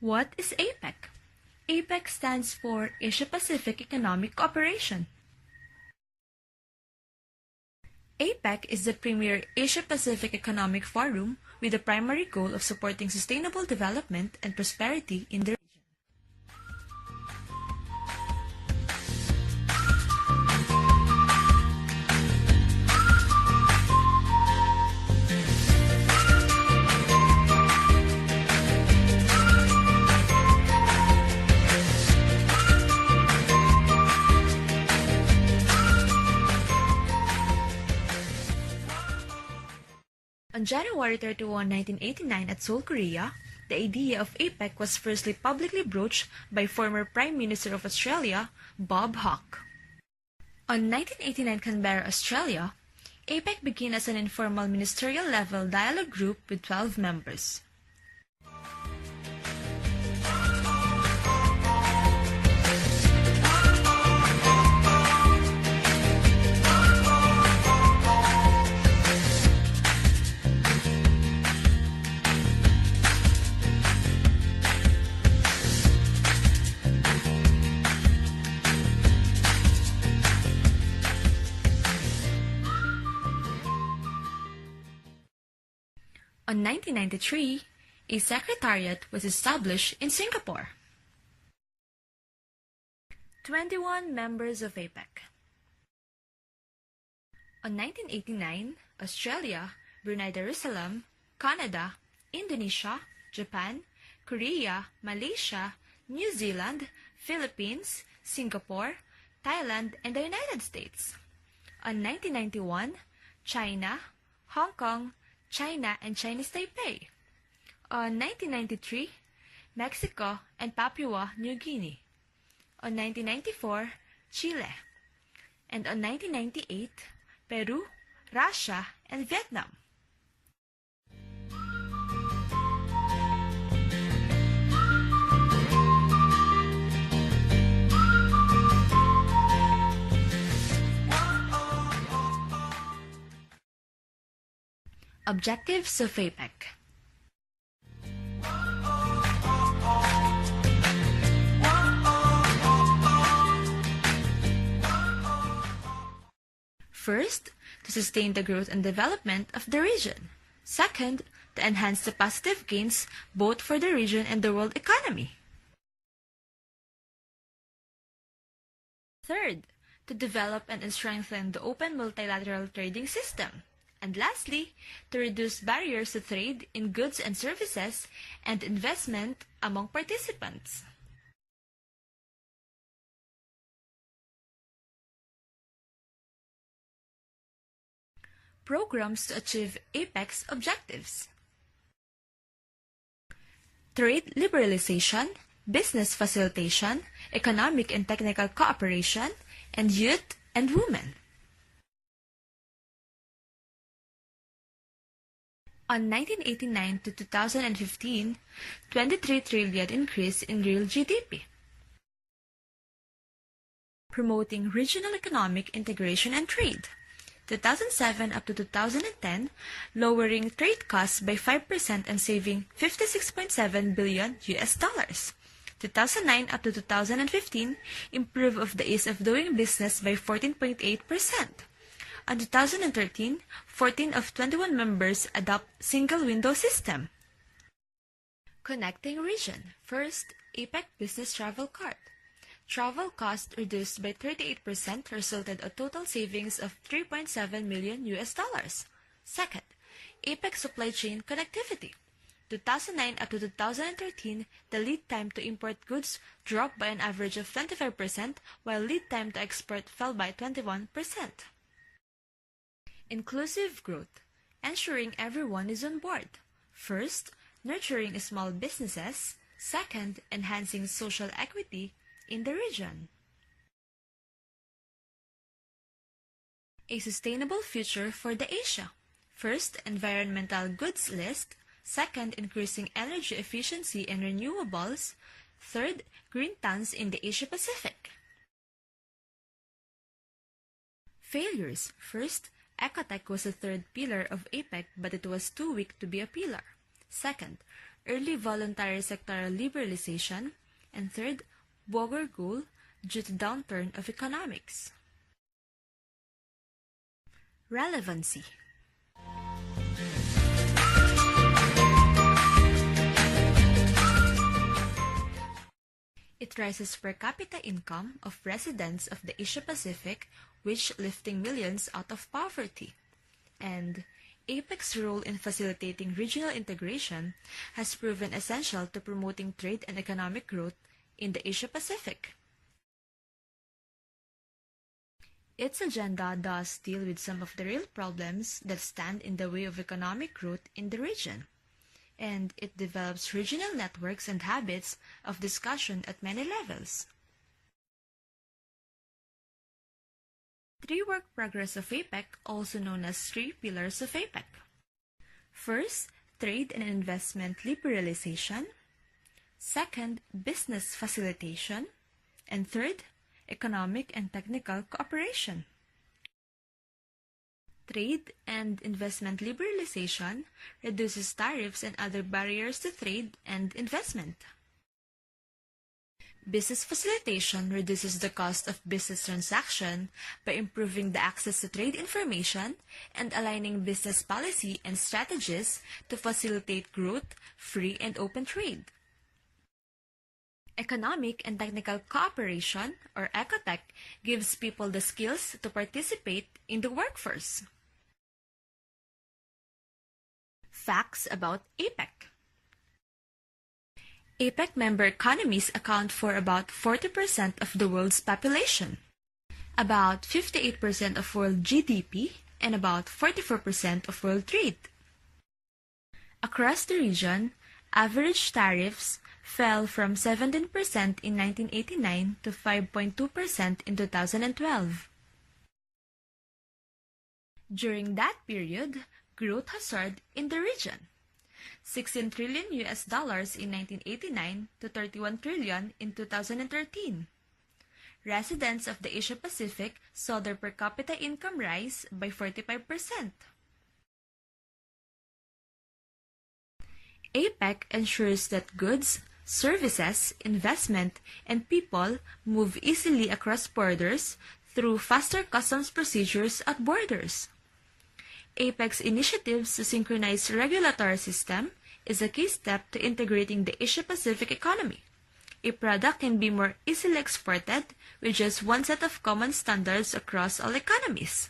What is APEC? APEC stands for Asia-Pacific Economic Cooperation. APEC is the premier Asia-Pacific Economic Forum with the primary goal of supporting sustainable development and prosperity in the region. On January 31, 1989 at Seoul, Korea, the idea of APEC was firstly publicly broached by former Prime Minister of Australia, Bob Hawke. On 1989 Canberra, Australia, APEC began as an informal ministerial-level dialogue group with 12 members. In 1993, a secretariat was established in Singapore. 21 members of APEC. In 1989, Australia, Brunei Darussalam, Canada, Indonesia, Japan, Korea, Malaysia, New Zealand, Philippines, Singapore, Thailand, and the United States. In 1991, China, Hong Kong, China, and Chinese Taipei. On 1993, Mexico and Papua New Guinea. On 1994, Chile. And on 1998, Peru, Russia, and Vietnam. Objectives of APEC. First, to sustain the growth and development of the region. Second, to enhance the positive gains both for the region and the world economy. Third, to develop and strengthen the open multilateral trading system. And lastly, to reduce barriers to trade in goods and services and investment among participants. Programs to achieve APEC's objectives. Trade liberalization, business facilitation, economic and technical cooperation, and youth and women. On 1989 to 2015, 23 trillion increase in real GDP. Promoting regional economic integration and trade. 2007 up to 2010, lowering trade costs by 5% and saving $56.7 billion US. 2009 up to 2015, improve of the ease of doing business by 14.8%. In 2013, 14 of 21 members adopt single-window system. Connecting region. First, APEC Business Travel Card. Travel cost reduced by 38% resulted in total savings of $3.7 million US. Second, APEC Supply Chain Connectivity. 2009 up to 2013, the lead time to import goods dropped by an average of 25%, while lead time to export fell by 21%. Inclusive growth, ensuring everyone is on board. First, nurturing small businesses. Second, enhancing social equity in the region. A sustainable future for the Asia. First, environmental goods list. Second, increasing energy efficiency and renewables. Third, green towns in the Asia Pacific. Failures. First, Ecotech was the third pillar of APEC, but it was too weak to be a pillar. Second, early voluntary sectoral liberalization, and third, Boger goal due to downturn of economics. Relevancy. It raises per capita income of residents of the Asia-Pacific, which lifting millions out of poverty. And APEC's role in facilitating regional integration has proven essential to promoting trade and economic growth in the Asia-Pacific. Its agenda does deal with some of the real problems that stand in the way of economic growth in the region, and it develops regional networks and habits of discussion at many levels. Three work progress of APEC, also known as three pillars of APEC. First, trade and investment liberalization. Second, business facilitation. And third, economic and technical cooperation. Trade and investment liberalization reduces tariffs and other barriers to trade and investment. Business facilitation reduces the cost of business transaction by improving the access to trade information and aligning business policy and strategies to facilitate growth, free and open trade. Economic and technical cooperation, or ECOTEC, gives people the skills to participate in the workforce. Facts about APEC. APEC member economies account for about 40% of the world's population, about 58% of world GDP, and about 44% of world trade. Across the region, average tariffs fell from 17% in 1989 to 5.2% in 2012. During that period, growth has soared in the region. $16 trillion in 1989 to $31 trillion in 2013. Residents of the Asia-Pacific saw their per capita income rise by 45%. APEC ensures that goods, services, investment, and people move easily across borders through faster customs procedures at borders. APEC's initiatives to synchronize regulatory system is a key step to integrating the Asia-Pacific economy. A product can be more easily exported with just one set of common standards across all economies.